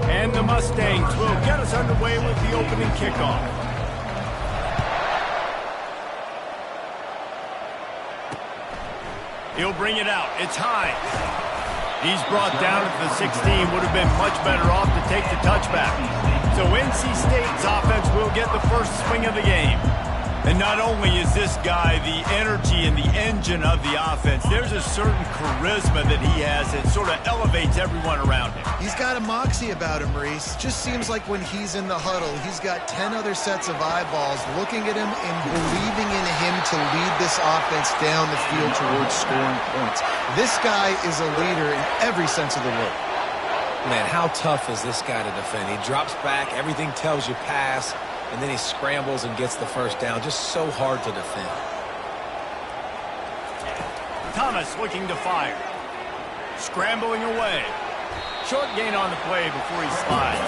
And the Mustangs will get us underway with the opening kickoff. He'll bring it out. It's Hines. He's brought down at the 16. Would have been much better off to take the touchback. So NC State's offense will get the first swing of the game. And not only is this guy the energy and the engine of the offense, there's a certain charisma that he has that sort of elevates everyone around him. He's got a moxie about him, Reese. Just seems like when he's in the huddle, he's got 10 other sets of eyeballs looking at him and believing in him to lead this offense down the field towards scoring points. This guy is a leader in every sense of the word. Man, how tough is this guy to defend? He drops back, everything tells you pass, and then he scrambles and gets the first down. Just so hard to defend. Thomas looking to fire. Scrambling away. Short gain on the play before he slides.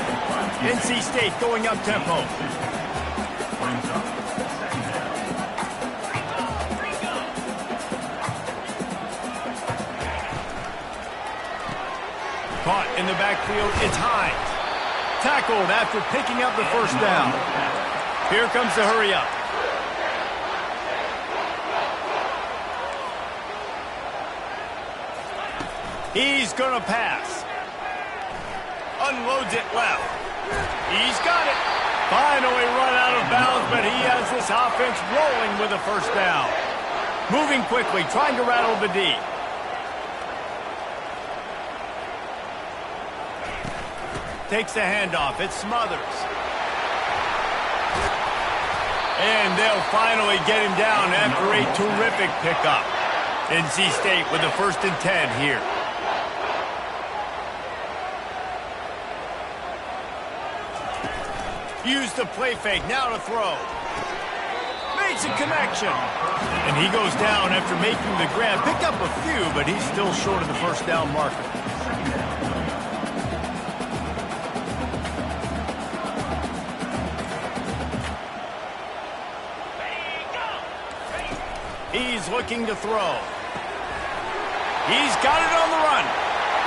NC State going up tempo. Caught in the backfield, it's Hines. Tackled after picking up the first down. Here comes the hurry up. He's going to pass. Unloads it left. He's got it. Finally run out of bounds, but he has this offense rolling with a first down. Moving quickly, trying to rattle the D. Takes the handoff. It Smothers. And they'll finally get him down after a terrific pickup. NC State with the 1st and 10 here. Use the play fake. Now to throw. Makes a connection. And he goes down after making the grab. Picked up a few, but he's still short of the first down marker. He's looking to throw. He's got it on the run.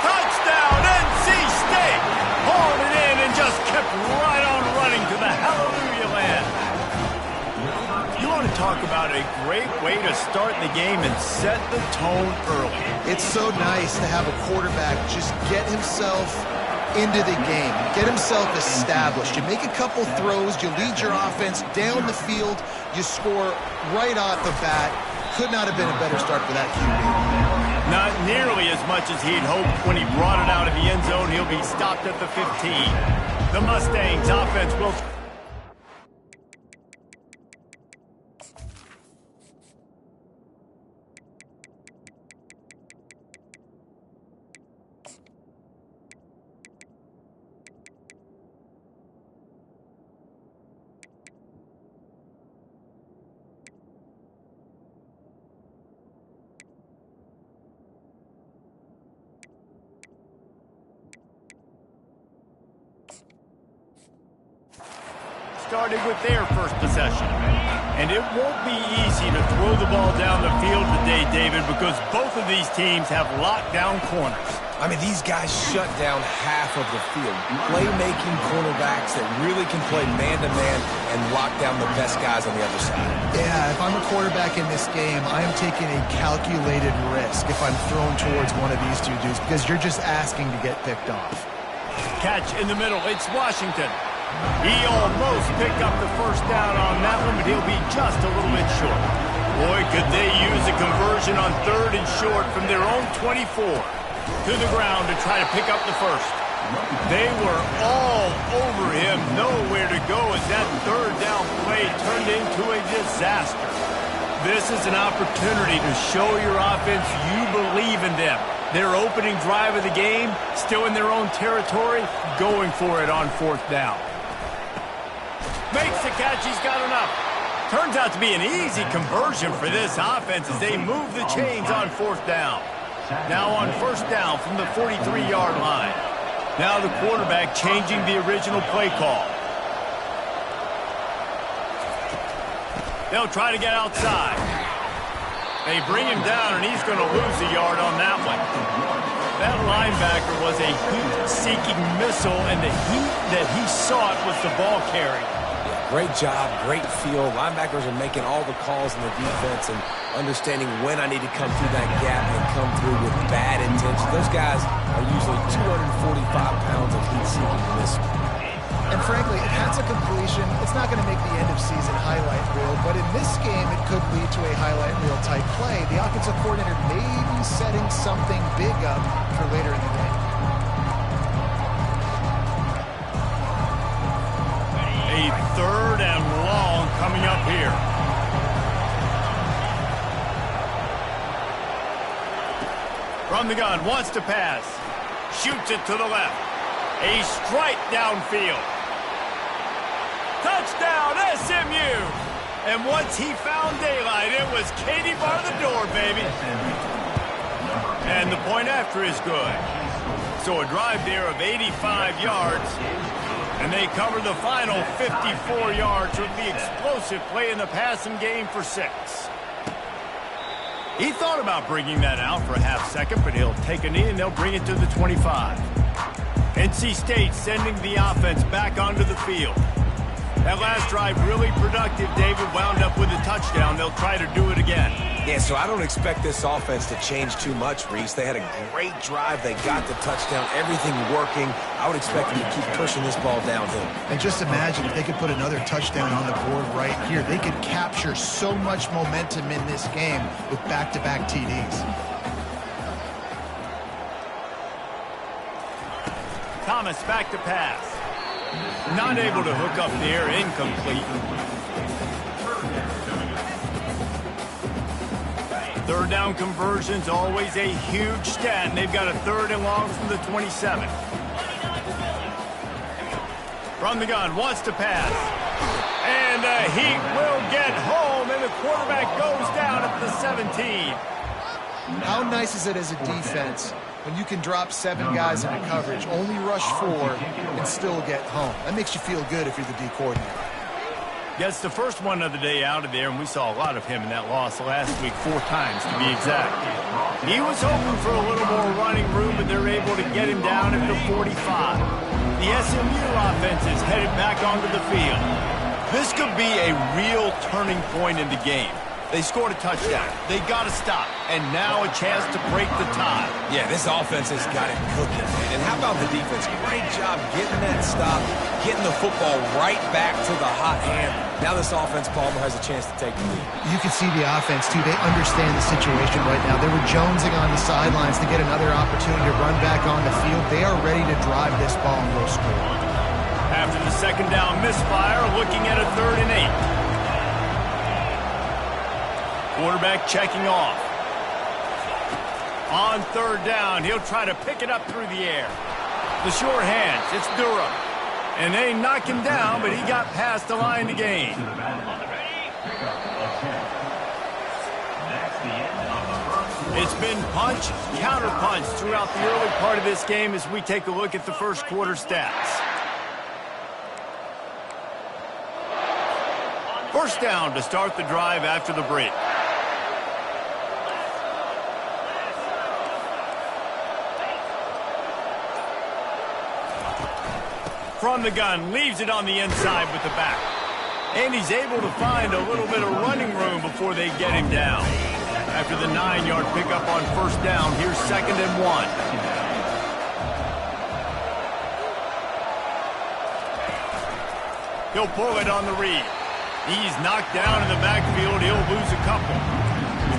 Touchdown, NC State. Hauled it in and just kept right on running to the hallelujah land. You want to talk about a great way to start the game and set the tone early. It's so nice to have a quarterback just get himself into the game, get himself established. You make a couple throws, you lead your offense down the field, you score right off the bat. Could not have been a better start for that QB. Not nearly as much as he'd hoped when he brought it out of the end zone. He'll be stopped at the 15. The Mustangs offense will... started with their first possession. And it won't be easy to throw the ball down the field today, David, because both of these teams have lockdown corners. I mean, these guys shut down half of the field. Playmaking cornerbacks that really can play man-to-man and lock down the best guys on the other side. Yeah, if I'm a quarterback in this game, I am taking a calculated risk if I'm thrown towards one of these two dudes because you're just asking to get picked off. Catch in the middle. It's Washington. He almost picked up the first down on that one, but he'll be just a little bit short. Boy, could they use a conversion on 3rd and short from their own 24. To the ground to try to pick up the first. They were all over him, nowhere to go as that 3rd down play turned into a disaster. This is an opportunity to show your offense you believe in them. Their opening drive of the game, still in their own territory, going for it on 4th down. Makes the catch, he's got enough. Turns out to be an easy conversion for this offense as they move the chains on 4th down. Now on 1st down from the 43-yard line. Now the quarterback changing the original play call. They'll try to get outside. They bring him down, and he's going to lose a yard on that one. That linebacker was a heat-seeking missile, and the heat that he sought was the ball carry. Yeah, great job, great feel. Linebackers are making all the calls in the defense and understanding when I need to come through that gap and come through with bad intention. Those guys are usually 245 pounds of heat-seeking missile. And frankly, if that's a completion, it's not going to make the end-of-season highlight reel. But in this game, it could lead to a highlight reel type play. The offensive coordinator may be setting something big up for later in the game. A 3rd and long coming up here. From the gun, wants to pass. Shoots it to the left. A strike downfield. Touchdown, SMU! And once he found daylight, it was Katie bar the door, baby. And the point after is good. So a drive there of 85 yards. And they cover the final 54 yards with the explosive play in the passing game for 6. He thought about bringing that out for a half second, but he'll take a knee and they'll bring it to the 25. NC State sending the offense back onto the field. That last drive really productive. David wound up with a touchdown. They'll try to do it again. Yeah, so I don't expect this offense to change too much, Reese. They had a great drive. They got the touchdown. Everything working. I would expect them to keep pushing this ball downhill. And just imagine if they could put another touchdown on the board right here. They could capture so much momentum in this game with back-to-back TDs. Thomas back to pass. Not able to hook up there, incomplete. 3rd down conversions, always a huge stat, and they've got a 3rd and long from the 27. From the gun, wants to pass. And he will get home, and the quarterback goes down at the 17. How nice is it as a defense when you can drop 7 guys into coverage, only rush 4, and still get home? That makes you feel good if you're the D coordinator. Gets the first one of the day out of there, and we saw a lot of him in that loss last week, 4 times to be exact. He was hoping for a little more running room, but they're able to get him down at the 45. The SMU offense is headed back onto the field. This could be a real turning point in the game. They scored a touchdown. They got to stop. And now a chance to break the tie. Yeah, this offense has got it cooking, man. And how about the defense? Great job getting that stop, getting the football right back to the hot hand. Now this offense, Palmer, has a chance to take the lead. You can see the offense, too. They understand the situation right now. They were jonesing on the sidelines to get another opportunity to run back on the field. They are ready to drive this ball and go score. After the 2nd down misfire, looking at a 3rd and 8. Quarterback checking off. On 3rd down, he'll try to pick it up through the air. The short hands, it's Durham. And they knock him down, but he got past the line to gain. It's been punch, counter-punch throughout the early part of this game as we take a look at the first quarter stats. 1st down to start the drive after the break. From the gun, leaves it on the inside with the back. And he's able to find a little bit of running room before they get him down. After the 9-yard pickup on 1st down, here's 2nd and 1. He'll pull it on the read. He's knocked down in the backfield. He'll lose a couple.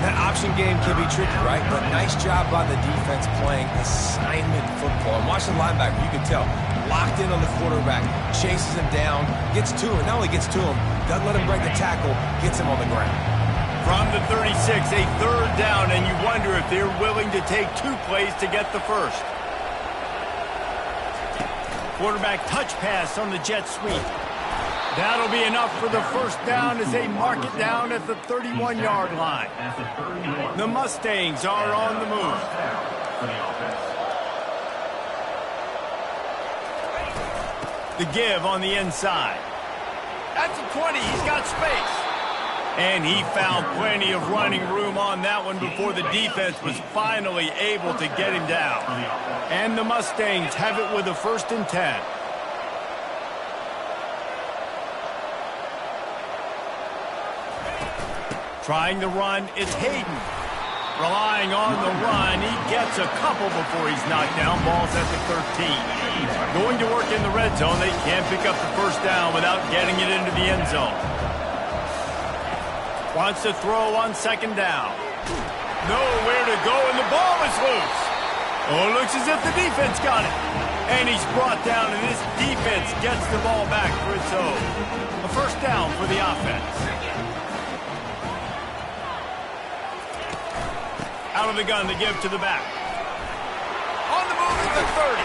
That option game can be tricky, right? But nice job by the defense playing assignment football. And watch the linebacker. You can tell. Locked in on the quarterback. Chases him down. Gets to him. Not only gets to him, doesn't let him break the tackle. Gets him on the ground. From the 36, a 3rd down, and you wonder if they're willing to take 2 plays to get the first. Quarterback touch pass on the jet sweep. That'll be enough for the 1st down as they mark it down at the 31-yard line. The Mustangs are on the move. The give on the inside. At the 20, he's got space. And he found plenty of running room on that one before the defense was finally able to get him down. And the Mustangs have it with a 1st and 10. Trying to run, it's Hayden. Relying on the run, he gets a couple before he's knocked down. Ball's at the 13. Going to work in the red zone, they can't pick up the 1st down without getting it into the end zone. Wants to throw on 2nd down. Nowhere to go, and the ball is loose. Oh, it looks as if the defense got it. And he's brought down, and this defense gets the ball back for its own. A 1st down for the offense. Out of the gun to give to the back. On the move at the 30.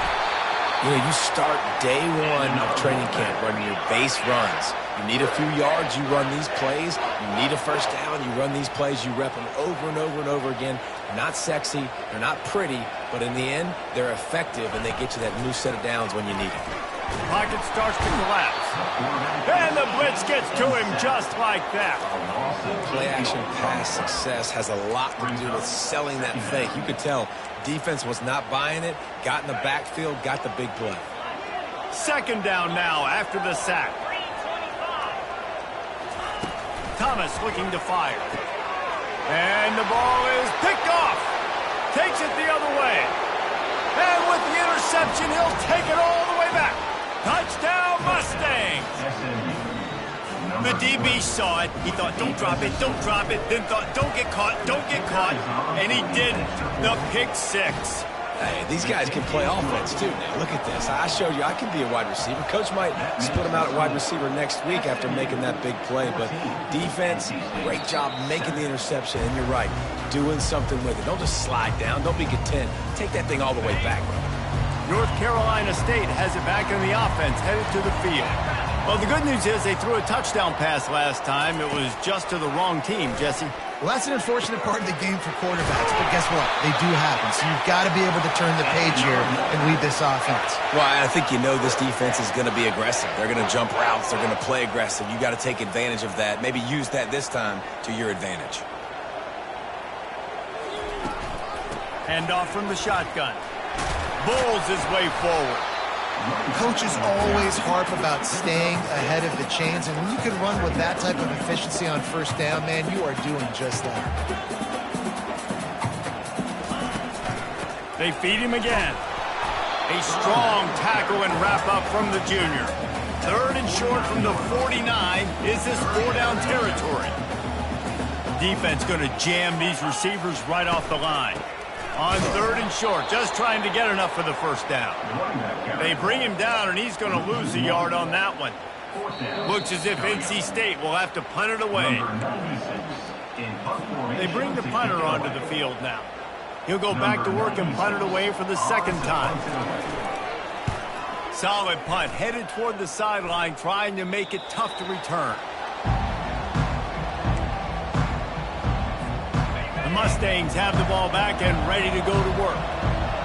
You know, you start day one of training camp running your base runs. You need a few yards, you run these plays. You need a 1st down, you run these plays. You rep them over and over and over again. They're not sexy, they're not pretty, but in the end, they're effective, and they get you that new set of downs when you need it. Pocket starts to collapse. And the blitz gets to him just like that. Play-action pass success has a lot to do with selling that fake. You could tell defense was not buying it, got in the backfield, got the big play. 2nd down now after the sack. Thomas looking to fire. And the ball is picked off. Takes it the other way. And with the interception, he'll take it all the way back. Touchdown, Mustangs! The DB saw it. He thought, don't drop it, don't drop it. Then thought, don't get caught, don't get caught. And he didn't. The pick 6. Hey, these guys can play offense, too. Now, look at this. I showed you I can be a wide receiver. Coach might split him out at wide receiver next week after making that big play. But defense, great job making the interception. And you're right, doing something with it. Don't just slide down. Don't be content. Take that thing all the way back, brother. North Carolina State has it back in the offense, headed to the field. Well, the good news is they threw a touchdown pass last time. It was just to the wrong team, Jesse. Well, that's an unfortunate part of the game for quarterbacks, but guess what? They do happen, so you've got to be able to turn the page here and lead this offense. Well, I think you know this defense is going to be aggressive. They're going to jump routes. They're going to play aggressive. You got to take advantage of that. Maybe use that this time to your advantage. Hand off from the shotgun. Bulls his way forward. Coaches always harp about staying ahead of the chains, and when you can run with that type of efficiency on 1st down, man, you are doing just that. They feed him again. A strong tackle and wrap up from the junior. 3rd and short from the 49. Is this 4-down territory? Defense going to jam these receivers right off the line. On 3rd and short, just trying to get enough for the 1st down. They bring him down, and he's going to lose a yard on that one. Looks as if NC State will have to punt it away. They bring the punter onto the field now. He'll go back to work and punt it away for the 2nd time. Solid punt, headed toward the sideline, trying to make it tough to return. The Mustangs have the ball back and ready to go to work.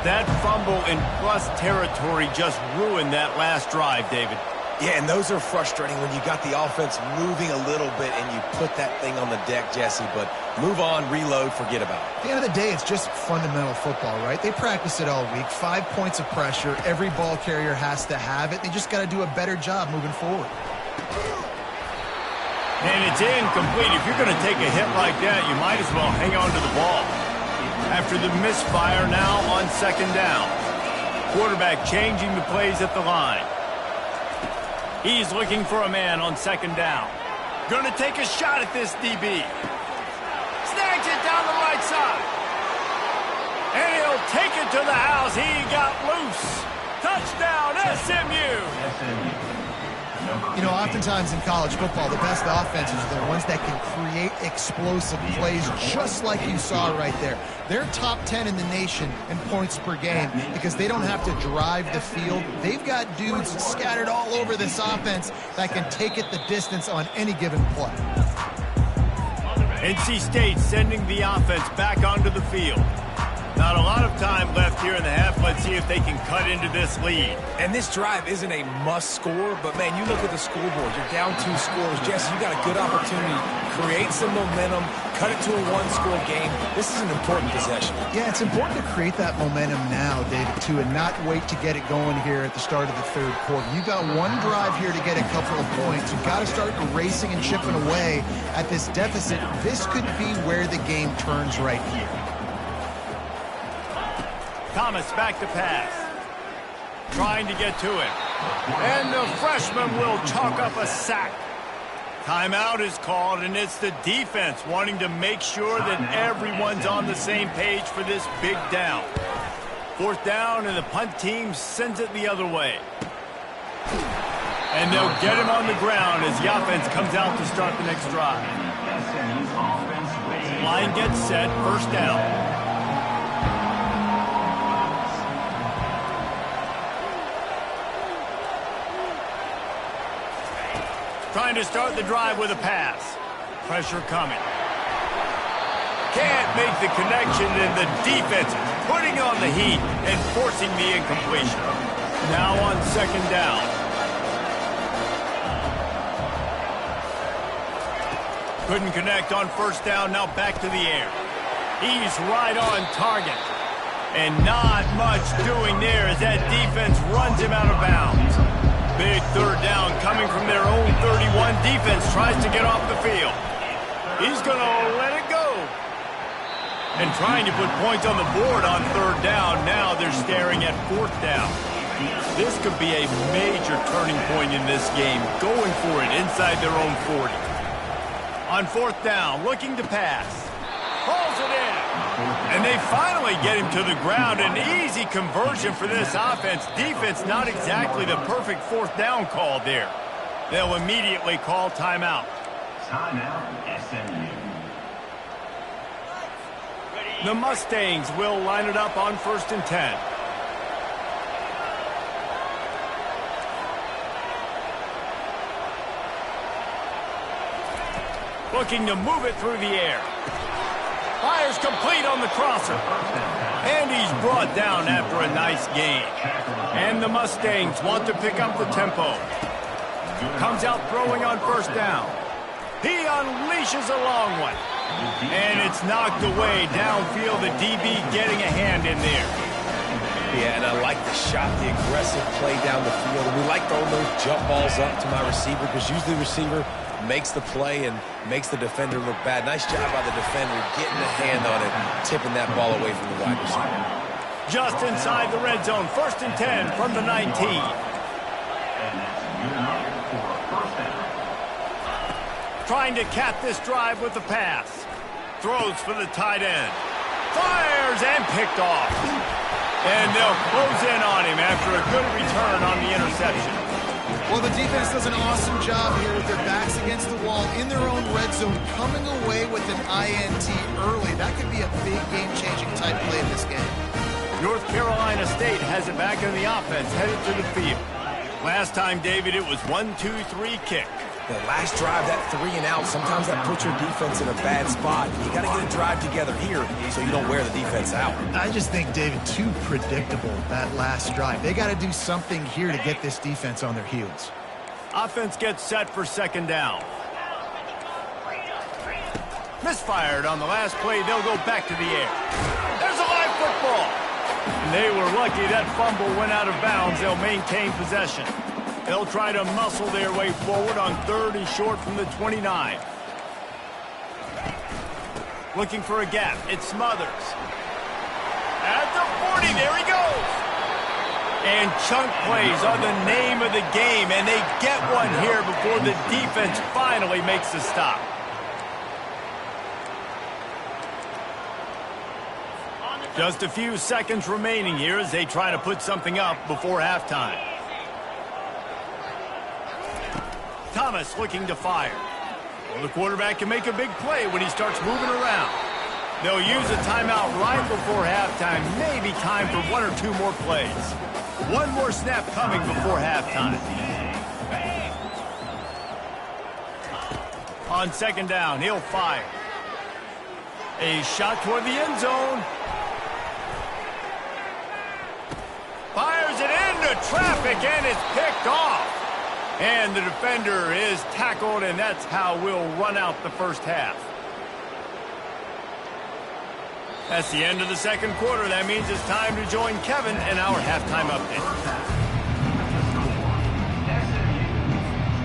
That fumble in plus territory just ruined that last drive, David. Yeah, and those are frustrating when you got the offense moving a little bit and you put that thing on the deck, Jesse. But move on, reload, forget about it. At the end of the day, it's just fundamental football, right? They practice it all week. 5 points of pressure. Every ball carrier has to have it. They just got to do a better job moving forward. And it's incomplete. If you're going to take a hit like that, you might as well hang on to the ball. After the misfire, now on 2nd down. Quarterback changing the plays at the line. He's looking for a man on 2nd down. Going to take a shot at this DB. Snags it down the right side. And he'll take it to the house. He got loose. Touchdown, SMU. You know, oftentimes in college football, the best offenses are the ones that can create explosive plays, just like you saw right there. They're top 10 in the nation in points per game because they don't have to drive the field. They've got dudes scattered all over this offense that can take it the distance on any given play. NC State sending the offense back onto the field. Not a lot of time left here in the half. Let's see if they can cut into this lead. And this drive isn't a must score, but man, you look at the scoreboard. You're down 2 scores. Jesse, you got a good opportunity. Create some momentum. Cut it to a 1-score game. This is an important possession. Yeah, it's important to create that momentum now, David, too, and not wait to get it going here at the start of the third quarter. You got one drive here to get a couple of points. You've got to start racing and chipping away at this deficit. This could be where the game turns right here. Thomas back to pass. Trying to get to him. And the freshman will chalk up a sack. Timeout is called, and it's the defense wanting to make sure that everyone's on the same page for this big down. 4th down, and the punt team sends it the other way. And they'll get him on the ground as the offense comes out to start the next drive. Line gets set, 1st down. Trying to start the drive with a pass. Pressure coming. Can't make the connection, and the defense putting on the heat and forcing the incompletion. Now on 2nd down. Couldn't connect on 1st down, now back to the air. He's right on target. And not much doing there as that defense runs him out of bounds. Big 3rd down coming from their own 31. Defense tries to get off the field. He's going to let it go. And trying to put points on the board on 3rd down. Now they're staring at 4th down. This could be a major turning point in this game. Going for it inside their own 40. On 4th down, looking to pass. Pulls it in. And they finally get him to the ground. An easy conversion for this offense. Defense not exactly the perfect 4th down call there. They'll immediately call timeout. Timeout, SMU. The Mustangs will line it up on 1st and 10. Looking to move it through the air. Fires complete on the crosser. And he's brought down after a nice gain. And the Mustangs want to pick up the tempo. Comes out throwing on 1st down. He unleashes a long one. And it's knocked away downfield. The DB getting a hand in there. Yeah, and I like the shot, the aggressive play down the field. And we like throwing those jump balls up to my receiver because usually the receiver makes the play and makes the defender look bad. Nice job by the defender getting a hand on it, tipping that ball away from the wide receiver. Just inside the red zone, 1st and 10 from the 19. Trying to cap this drive with the pass. Throws for the tight end. Fires and picked off. And they'll close in on him after a good return on the interception. Well, the defense does an awesome job here with their backs against the wall in their own red zone, coming away with an INT early. That could be a big game-changing type play in this game. North Carolina State has it back in the offense, headed to the field. Last time, David, it was 1-2-3 kick. The last drive, that 3 and out, sometimes that puts your defense in a bad spot. You got to get a drive together here so you don't wear the defense out. I just think, David, too predictable, that last drive. They got to do something here to get this defense on their heels. Offense gets set for 2nd down. Misfired on the last play. They'll go back to the air. There's a live football. And they were lucky that fumble went out of bounds. They'll maintain possession. They'll try to muscle their way forward on 3rd and short from the 29. Looking for a gap. It Smothers. At the 40, there he goes. And chunk plays are the name of the game, and they get one here before the defense finally makes the stop. Just a few seconds remaining here as they try to put something up before halftime. Thomas looking to fire. Well, the quarterback can make a big play when he starts moving around. They'll use a timeout right before halftime. Maybe time for 1 or 2 more plays. One more snap coming before halftime. On 2nd down, he'll fire. A shot toward the end zone. traffic, and it's picked off. And the defender is tackled, and that's how we'll run out the first half. That's the end of the second quarter. That means it's time to join Kevin in our halftime update.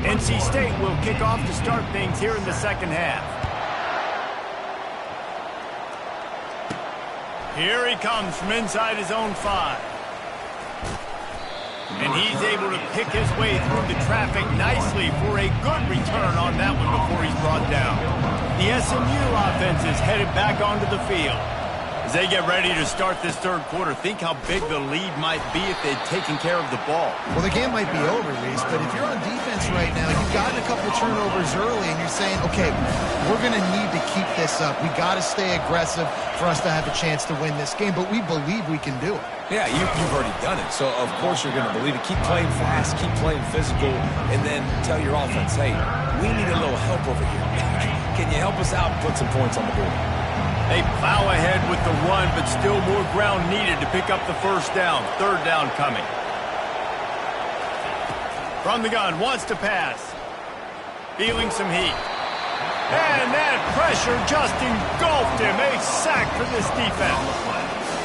NC State will kick off to start things here in the second half. Here he comes from inside his own 5. And he's able to pick his way through the traffic nicely for a good return on that one before he's brought down. The SMU offense is headed back onto the field. As they get ready to start this third quarter, think how big the lead might be if they'd taken care of the ball. Well, the game might be over, Reese, but if you're on defense right now, you've gotten a couple turnovers early, and you're saying, okay, we're going to need to keep this up. We got to stay aggressive for us to have a chance to win this game, but we believe we can do it. Yeah, you've already done it, so of course you're going to believe it. Keep playing fast, keep playing physical, and then tell your offense, hey, we need a little help over here. Can you help us out and put some points on the board? They plow ahead with the run, but still more ground needed to pick up the first down. Third down coming. From the gun, wants to pass. Feeling some heat. And that pressure just engulfed him. A sack for this defense.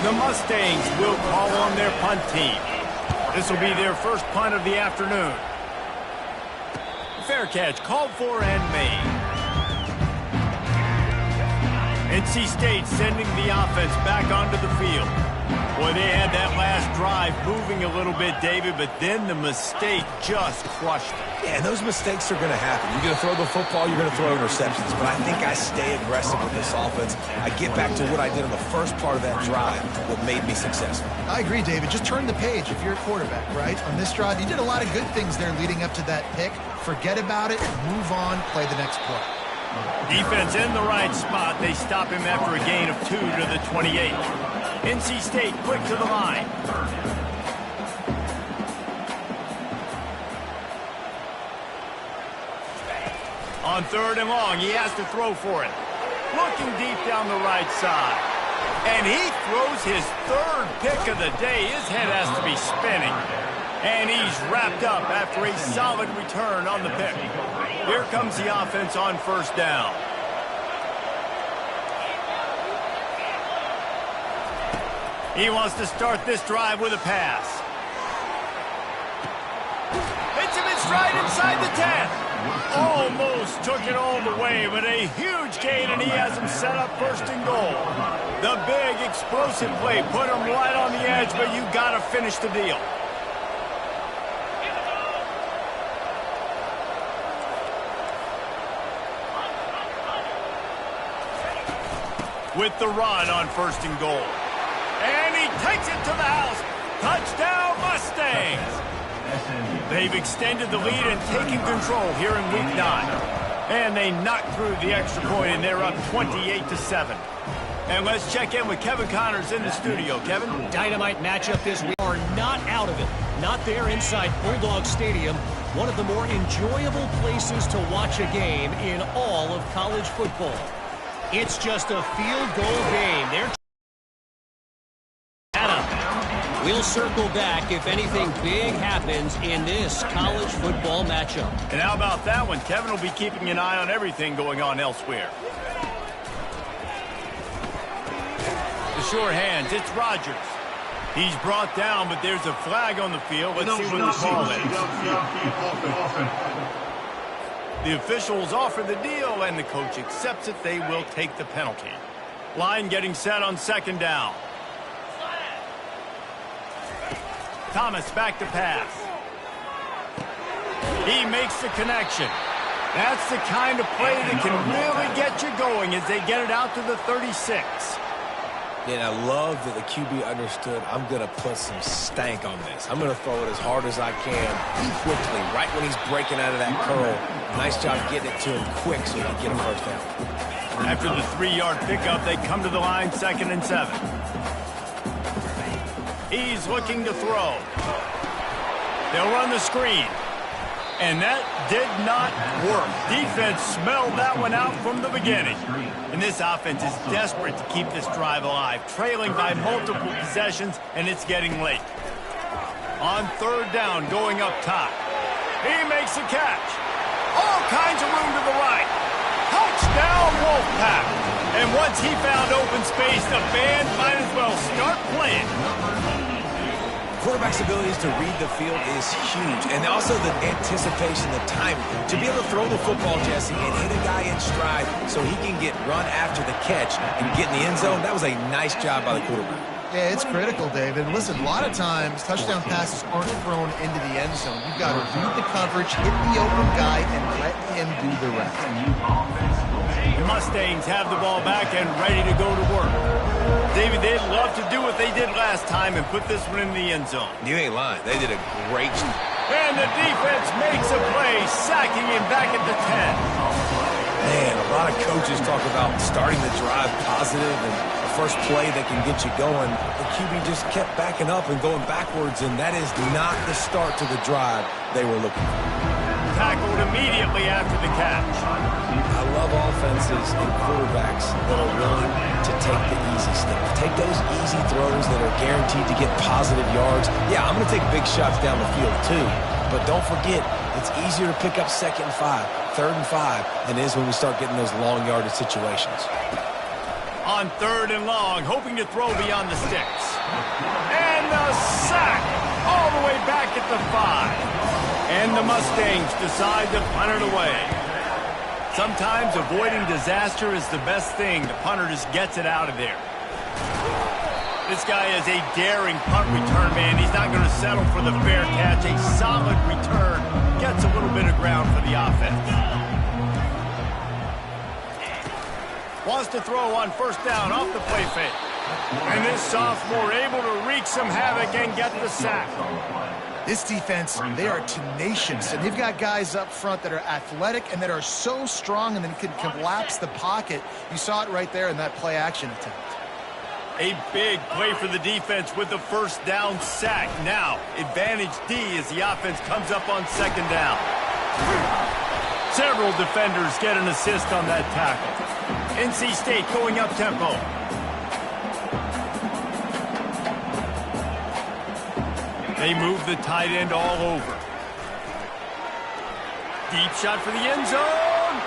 The Mustangs will call on their punt team. This will be their first punt of the afternoon. Fair catch called for and made. NC State sending the offense back onto the field. Boy, they had that last drive moving a little bit, David, but then the mistake just crushed it. Yeah, those mistakes are going to happen. You're going to throw the football, you're going to throw interceptions, but I think I stay aggressive with this offense. I get back to what I did on the first part of that drive, what made me successful. I agree, David. Just turn the page if you're a quarterback, right? On this drive, you did a lot of good things there leading up to that pick. Forget about it, move on, play the next play. Defense in the right spot. They stop him after a gain of 2 to the 28. NC State quick to the line. On third and long, he has to throw for it. Looking deep down the right side. And he throws his third pick of the day. His head has to be spinning. And he's wrapped up after a solid return on the pick. Here comes the offense on first down. He wants to start this drive with a pass. Hits him in stride inside the 10. Almost took it all the way, but a huge gain, and he has him set up first and goal. The big explosive play put him right on the edge, but you got to finish the deal. With the run on first and goal. And he takes it to the house. Touchdown, Mustangs. They've extended the lead and taken control here in Week 9. And they knocked through the extra point, and they're up 28-7. And let's check in with Kevin Connors in the studio. Kevin? Dynamite matchup this week. Are not out of it. Not there inside Bulldog Stadium. One of the more enjoyable places to watch a game in all of college football. It's just a field goal game. They're We'll circle back if anything big happens in this college football matchup. And how about that one? Kevin will be keeping an eye on everything going on elsewhere. The sure hands, it's Rogers. He's brought down, but there's a flag on the field. Let's see what the call is. The officials offer the deal, and the coach accepts it. They will take the penalty. Line getting set on second down. Thomas back to pass. He makes the connection. That's the kind of play that can really get you going as they get it out to the 36. And I love that the QB understood, I'm going to put some stank on this. I'm going to throw it as hard as I can quickly, right when he's breaking out of that curl. Nice job getting it to him quick so he can get a first down. After the 3-yard pickup, they come to the line, 2nd and 7. He's looking to throw. They'll run the screen. And that did not work. Defense smelled that one out from the beginning. And this offense is desperate to keep this drive alive, trailing by multiple possessions, and it's getting late. On third down, going up top. He makes a catch. All kinds of room to the right. Touchdown, Wolfpack. And once he found open space, the band might as well start playing. Quarterback's abilities to read the field is huge, and also the anticipation, the timing. To be able to throw the football, Jesse, and hit a guy in stride so he can get run after the catch and get in the end zone, that was a nice job by the quarterback. Yeah, it's critical, David. Listen, a lot of times, touchdown passes aren't thrown into the end zone. You've got to read the coverage, hit the open guy, and let him do the rest. The Mustangs have the ball back and ready to go to work. David, they'd love to do what they did last time and put this one in the end zone. You ain't lying. They did a great job. And the defense makes a play, sacking him back at the 10. Man, a lot of coaches talk about starting the drive positive and the first play that can get you going. The QB just kept backing up and going backwards, and that is not the start to the drive they were looking for. Tackled immediately after the catch. I love offenses and quarterbacks that are willing to take the easy stuff. Take those easy throws that are guaranteed to get positive yards. Yeah, I'm going to take big shots down the field too. But don't forget, it's easier to pick up 2nd and 5, 3rd and 5 than it is when we start getting those long yardage situations. On 3rd and long, hoping to throw beyond the sticks. And the sack all the way back at the 5. And the Mustangs decide to punt it away. Sometimes avoiding disaster is the best thing. The punter just gets it out of there. This guy is a daring punt return man. He's not going to settle for the fair catch. A solid return gets a little bit of ground for the offense. Wants to throw on 1st down off the play fake. And this sophomore able to wreak some havoc and get the sack. This defense, they are tenacious, and they've got guys up front that are athletic and that are so strong and then can collapse the pocket. You saw it right there in that play-action attempt. A big play for the defense with the 1st down sack. Now, advantage D as the offense comes up on 2nd down. Several defenders get an assist on that tackle. NC State going up tempo. They move the tight end all over. Deep shot for the end zone.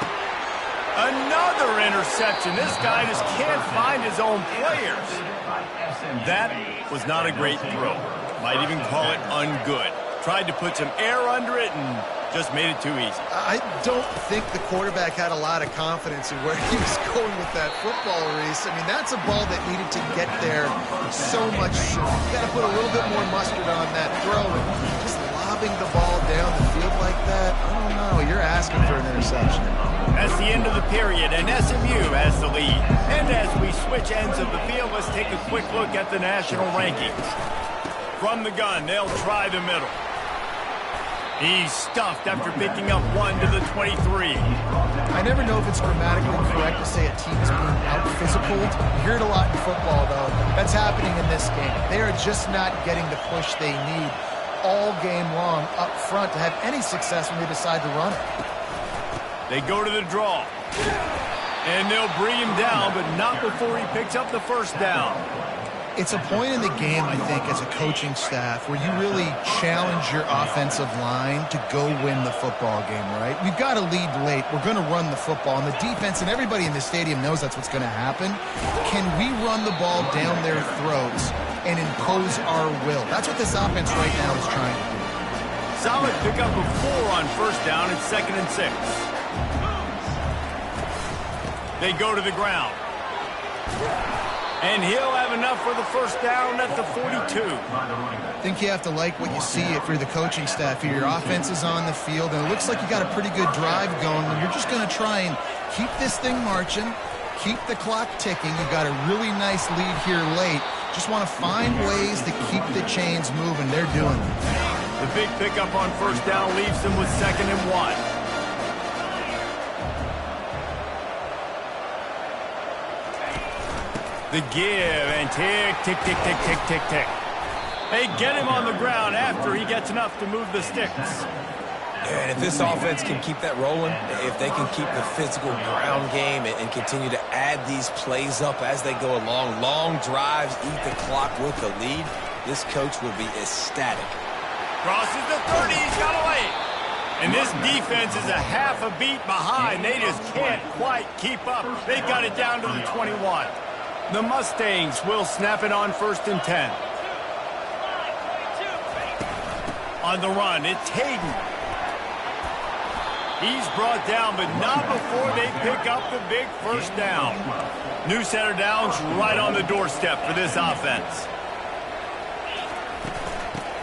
Another interception. This guy just can't find his own players. That was not a great throw. Might even call it ungood. Tried to put some air under it and just made it too easy. I don't think the quarterback had a lot of confidence in where he was going with that football, Reese. I mean, that's a ball that needed to get there so much sooner. You got to put a little bit more mustard on that throw. And just lobbing the ball down the field like that, I don't know. You're asking for an interception. That's the end of the period, and SMU has the lead. And as we switch ends of the field, let's take a quick look at the national rankings. From the gun, they'll try the middle. He's stuffed after picking up 1 to the 23. I never know if it's grammatically correct to say a team is being out-physicaled. You hear it a lot in football, though. That's happening in this game. They are just not getting the push they need all game long up front to have any success when they decide to run it. They go to the draw. And they'll bring him down, but not before he picks up the 1st down. It's a point in the game, I think, as a coaching staff where you really challenge your offensive line to go win the football game, right? We've got to lead late. We're going to run the football. And the defense and everybody in the stadium knows that's what's going to happen. Can we run the ball down their throats and impose our will? That's what this offense right now is trying to do. Solid pickup of 4 on 1st down and 2nd and 6. They go to the ground. And he'll have enough for the 1st down at the 42. I think you have to like what you see if you're the coaching staff here. Your offense is on the field, and it looks like you got a pretty good drive going. And you're just going to try and keep this thing marching, keep the clock ticking. You got a really nice lead here late. Just want to find ways to keep the chains moving. They're doing it. The big pickup on 1st down leaves them with 2nd and 1. The give and tick, tick, tick, tick, tick, tick, tick. They get him on the ground after he gets enough to move the sticks. And if this offense can keep that rolling, if they can keep the physical ground game and continue to add these plays up as they go along, long drives, eat the clock with the lead, this coach will be ecstatic. Crosses the 30. He's got a lane. And this defense is a half a beat behind. They just can't quite keep up. They got it down to the 21. The Mustangs will snap it on 1st and 10. On the run, it's Hayden. He's brought down, but not before they pick up the big first down. New set of downs right on the doorstep for this offense.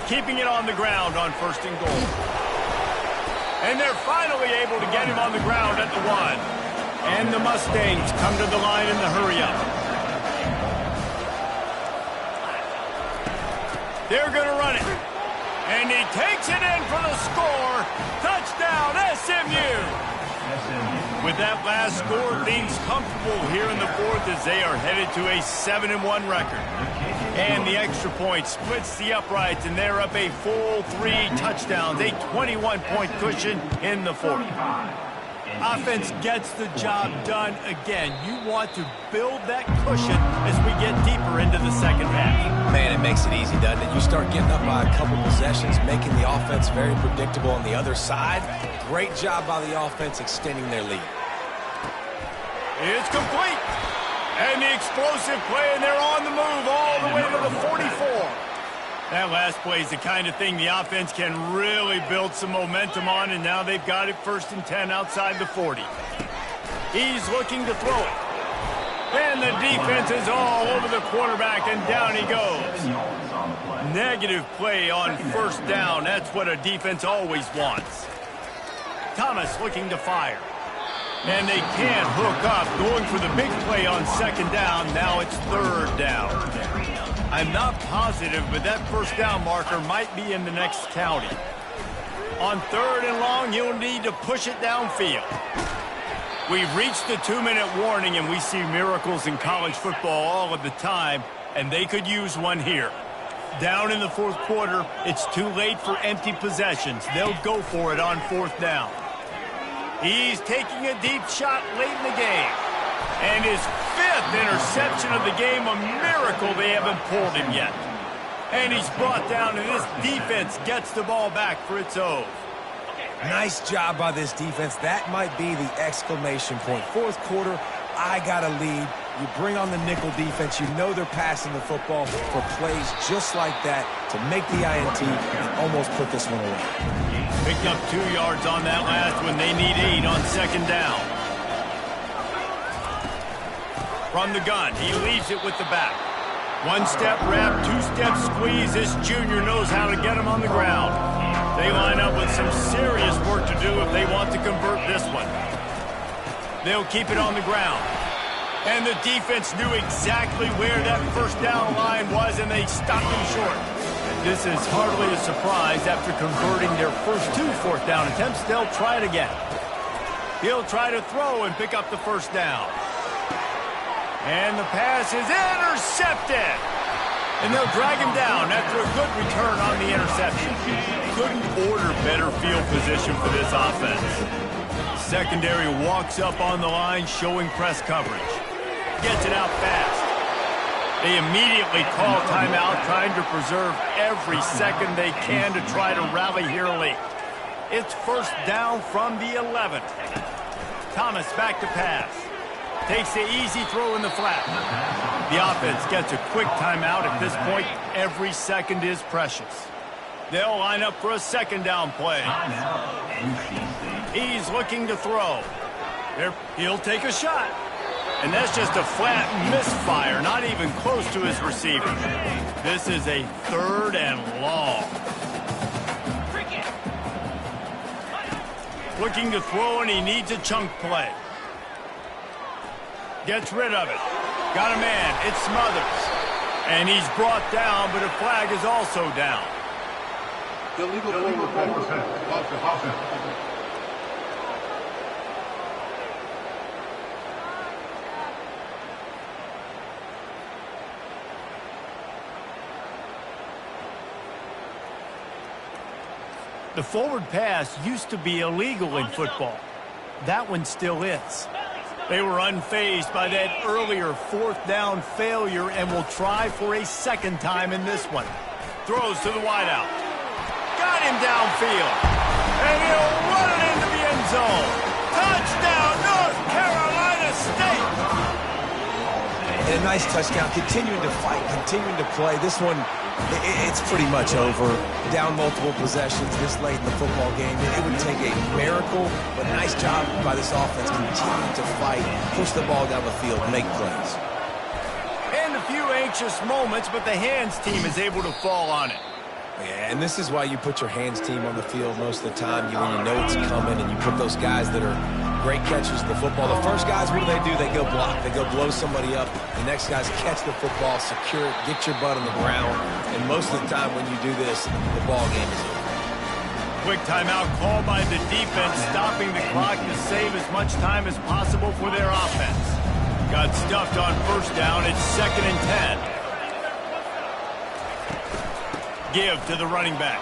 Keeping it on the ground on 1st and goal. And they're finally able to get him on the ground at the 1. And the Mustangs come to the line in the hurry-up. They're going to run it. And he takes it in for the score. Touchdown, SMU. With that last score, things comfortable here in the 4th as they are headed to a 7-1 record. And the extra point splits the uprights, and they're up a full 3 touchdowns, a 21-point cushion in the 4th. Offense gets the job done again. You want to build that cushion as we get deeper into the second half. Man, it makes it easy, doesn't it? You start getting up by a couple possessions, making the offense very predictable on the other side. Great job by the offense extending their lead. It's complete. And the explosive play, and they're on the move all the way to the 44. That last play is the kind of thing the offense can really build some momentum on, and now they've got it 1st and 10 outside the 40. He's looking to throw it. And the defense is all over the quarterback, and down he goes. Negative play on 1st down. That's what a defense always wants. Thomas looking to fire. And they can't hook up, going for the big play on 2nd down. Now it's 3rd down. I'm not positive, but that 1st down marker might be in the next county. On 3rd and long, you'll need to push it downfield. We've reached the 2-minute warning, and we see miracles in college football all of the time, and they could use one here. Down in the 4th quarter, it's too late for empty possessions. They'll go for it on 4th down. He's taking a deep shot late in the game. And his 5th interception of the game, a miracle they haven't pulled him yet. And he's brought down, and this defense gets the ball back for its own. Nice job by this defense. That might be the exclamation point. 4th quarter, I got a lead. You bring on the nickel defense. You know they're passing the football for plays just like that to make the INT and almost put this one away. Picked up 2 yards on that last one. They need 8 on 2nd down. From the gun, he leaves it with the back. 1-step wrap, 2-step squeeze. This junior knows how to get him on the ground. They line up with some serious work to do if they want to convert this one. They'll keep it on the ground. And the defense knew exactly where that 1st down line was, and they stopped him short. This is hardly a surprise. After converting their first 2 4th down attempts, they'll try it again. He'll try to throw and pick up the 1st down. And the pass is intercepted. And they'll drag him down after a good return on the interception. Couldn't order better field position for this offense. Secondary walks up on the line, showing press coverage. Gets it out fast. They immediately call timeout, trying to preserve every second they can to try to rally here late. It's 1st down from the 11th. Thomas back to pass. Takes the easy throw in the flat. The offense gets a quick timeout. At this point, every second is precious. They'll line up for a 2nd down play. He's looking to throw. He'll take a shot. And that's just a flat misfire, not even close to his receiver. This is a 3rd and long. Looking to throw, and he needs a chunk play. Gets rid of it. Got a man. It's Smothers. And he's brought down, but a flag is also down. Illegal offense. The forward pass used to be illegal in football. That one still is. They were unfazed by that earlier 4th down failure and will try for a 2nd time in this one. Throws to the wideout. Got him downfield. And he'll run it into the end zone. Touchdown, North Carolina State. And a nice touchdown, continuing to fight, continuing to play. This one, it's pretty much over. Down multiple possessions this late in the football game. It would take a miracle, but nice job by this offense continuing to fight, push the ball down the field, make plays. And a few anxious moments, but the hands team is able to fall on it. Yeah, and this is why you put your hands team on the field most of the time. When you know it's coming, and you put those guys that are great catchers of the football. The first guys, what do? They go block. They go blow somebody up. The next guys catch the football, secure it, get your butt on the ground. And most of the time when you do this, the ball game is over. Quick timeout called by the defense, stopping the clock to save as much time as possible for their offense. Got stuffed on first down. It's 2nd and 10. Give to the running back.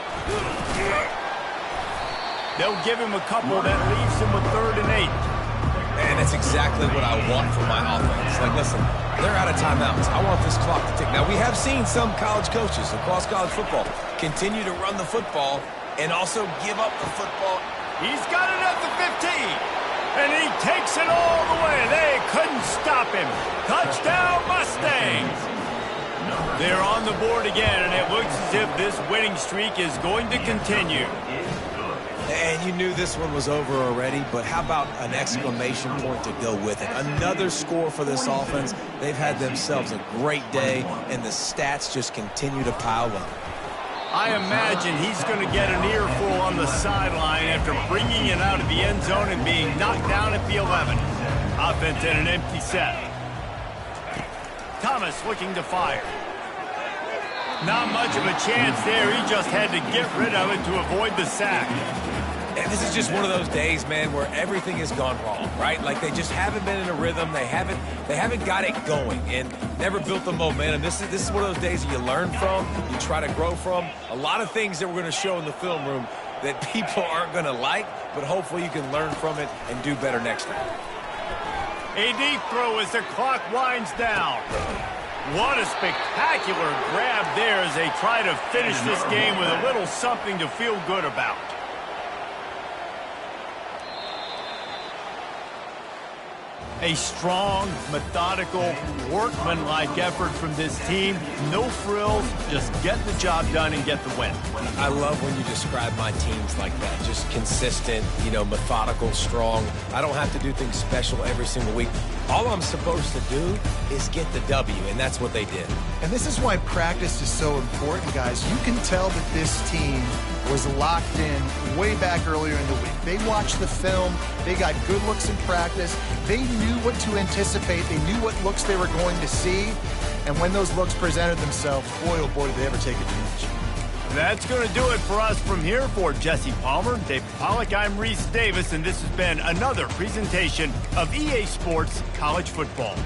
They'll give him a couple that leaves him with 3rd and 8. And that's exactly what I want from my offense. Like, listen, they're out of timeouts. I want this clock to tick. Now, we have seen some college coaches across college football continue to run the football and also give up the football. He's got it at the 15. And he takes it all the way. They couldn't stop him. Touchdown, Mustangs. They're on the board again, and it looks as if this winning streak is going to continue. And you knew this one was over already, but how about an exclamation point to go with it? Another score for this offense. They've had themselves a great day, and the stats just continue to pile up. I imagine he's going to get an earful on the sideline after bringing it out of the end zone and being knocked down at the 11. Offense in an empty set. Thomas looking to fire. Not much of a chance there. He just had to get rid of it to avoid the sack. And this is just one of those days, man, where everything has gone wrong, right? Like, they just haven't been in a rhythm. They haven't got it going and never built the momentum. This is one of those days that you learn from, you try to grow from. A lot of things that we're going to show in the film room that people aren't going to like, but hopefully you can learn from it and do better next time. A deep throw as the clock winds down. What a spectacular grab there as they try to finish this game with a little something to feel good about. A strong, methodical, workmanlike effort from this team. No frills, just get the job done and get the win. I love when you describe my teams like that. Just consistent, methodical, strong. I don't have to do things special every single week. All I'm supposed to do is get the W, and that's what they did. And this is why practice is so important, guys. You can tell that this team was locked in way back earlier in the week. They watched the film. They got good looks in practice. They knew what to anticipate. They knew what looks they were going to see. And when those looks presented themselves, boy, oh boy, did they ever take advantage. That's going to do it for us from here. For Jesse Palmer, Dave Pollack, I'm Reese Davis, and this has been another presentation of EA Sports College Football.